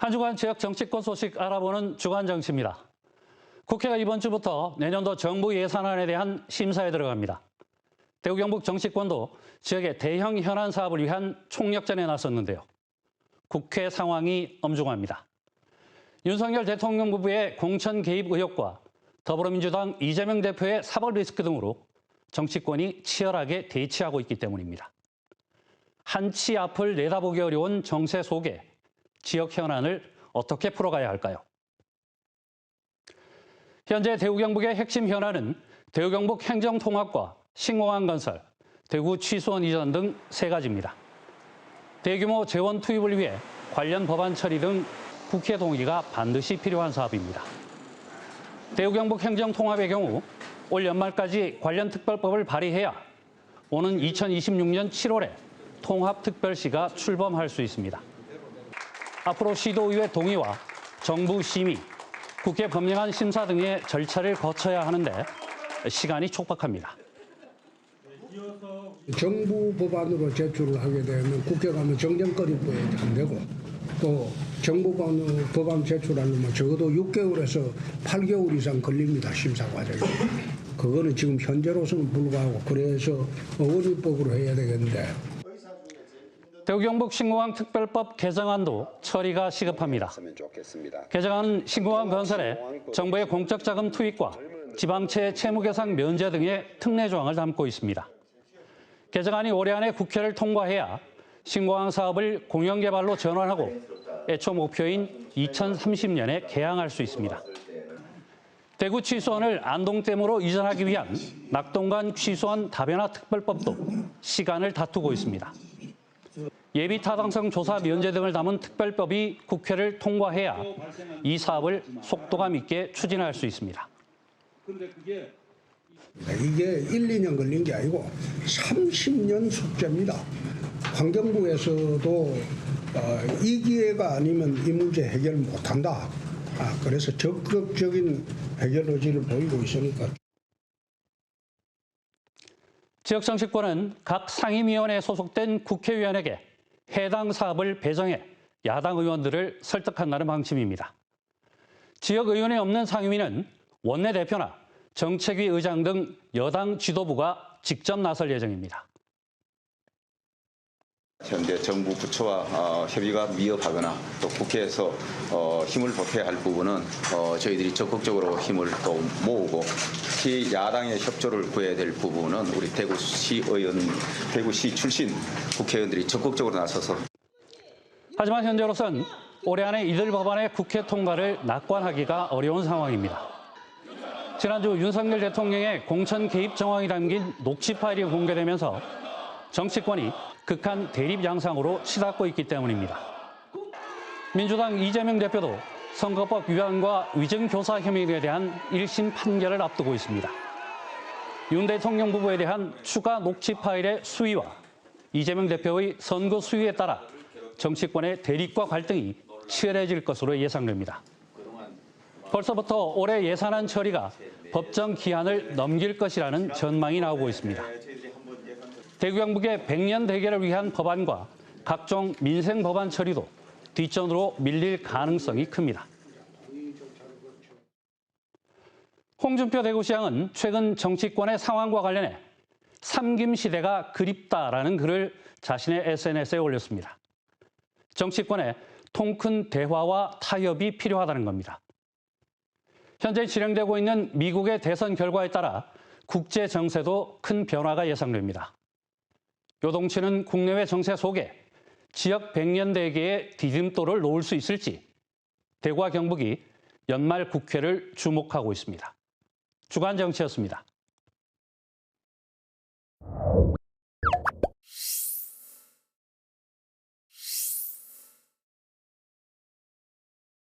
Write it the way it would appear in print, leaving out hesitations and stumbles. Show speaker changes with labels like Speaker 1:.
Speaker 1: 한 주간 지역 정치권 소식 알아보는 주간 정치입니다. 국회가 이번 주부터 내년도 정부 예산안에 대한 심사에 들어갑니다. 대구 경북 정치권도 지역의 대형 현안 사업을 위한 총력전에 나섰는데요. 국회 상황이 엄중합니다. 윤석열 대통령 부부의 공천 개입 의혹과 더불어민주당 이재명 대표의 사법 리스크 등으로 정치권이 치열하게 대치하고 있기 때문입니다. 한치 앞을 내다보기 어려운 정세 속에 지역 현안을 어떻게 풀어가야 할까요? 현재 대구 경북의 핵심 현안은 대구 경북 행정통합과 신공항 건설, 대구 취수원 이전 등 세 가지입니다. 대규모 재원 투입을 위해 관련 법안 처리 등 국회 동의가 반드시 필요한 사업입니다. 대구 경북 행정통합의 경우 올 연말까지 관련 특별법을 발의해야 오는 2026년 7월에 통합특별시가 출범할 수 있습니다. 앞으로 시도의회 동의와 정부 심의, 국회 법령안 심사 등의 절차를 거쳐야 하는데 시간이 촉박합니다.
Speaker 2: 정부 법안으로 제출을 하게 되면 국회 가면 정쟁거리법에 안 되고 또 정부 법안 제출하려면 적어도 6개월에서 8개월 이상 걸립니다. 심사 과정이. 그거는 지금 현재로서는 불구하고 그래서 어원위법으로 해야 되겠는데.
Speaker 1: 대구 경북 신공항 특별법 개정안도 처리가 시급합니다. 개정안은 신공항 건설에 정부의 공적 자금 투입과 지방채 채무계상 면제 등의 특례 조항을 담고 있습니다. 개정안이 올해 안에 국회를 통과해야 신공항 사업을 공영개발로 전환하고 애초 목표인 2030년에 개항할 수 있습니다. 대구 취수원을 안동댐으로 이전하기 위한 낙동강 취수원 다변화 특별법도 시간을 다투고 있습니다. 예비 타당성 조사 면제 등을 담은 특별법이 국회를 통과해야 이 사업을 속도감 있게 추진할 수 있습니다.
Speaker 2: 이게 1, 2년 걸린 게 아니고 30년 숙제입니다. 환경부에서도 이 기회가 아니면 이 문제 해결 못한다. 그래서 적극적인 해결 의지를 보이고 있으니까.
Speaker 1: 지역 정치권은 각 상임위원회에 소속된 국회의원에게 해당 사업을 배정해 야당 의원들을 설득한다는 방침입니다. 지역 의원이 없는 상임위는 원내대표나 정책위 의장 등 여당 지도부가 직접 나설 예정입니다.
Speaker 3: 현재 정부 부처와 협의가 미흡하거나 또 국회에서 힘을 보태야 할 부분은 저희들이 적극적으로 힘을 또 모으고 특히 야당의 협조를 구해야 될 부분은 우리 대구시 출신 국회의원들이 적극적으로 나서서.
Speaker 1: 하지만 현재로선 올해 안에 이들 법안의 국회 통과를 낙관하기가 어려운 상황입니다. 지난주 윤석열 대통령의 공천 개입 정황이 담긴 녹취 파일이 공개되면서 정치권이 극한 대립 양상으로 치닫고 있기 때문입니다. 민주당 이재명 대표도 선거법 위반과 위증교사 혐의에 대한 1심 판결을 앞두고 있습니다. 윤 대통령 부부에 대한 추가 녹취 파일의 수위와 이재명 대표의 선거 수위에 따라 정치권의 대립과 갈등이 치열해질 것으로 예상됩니다. 벌써부터 올해 예산안 처리가 법정 기한을 넘길 것이라는 전망이 나오고 있습니다. 대구 경북의 100년 대계를 위한 법안과 각종 민생 법안 처리도 뒷전으로 밀릴 가능성이 큽니다. 홍준표 대구시장은 최근 정치권의 상황과 관련해 삼김 시대가 그립다라는 글을 자신의 SNS에 올렸습니다. 정치권에 통큰 대화와 타협이 필요하다는 겁니다. 현재 진행되고 있는 미국의 대선 결과에 따라 국제 정세도 큰 변화가 예상됩니다. 요동치는 국내외 정세 속에 지역 100년 대계의 디딤돌을 놓을 수 있을지 대구와 경북이 연말 국회를 주목하고 있습니다. 주간 정치였습니다.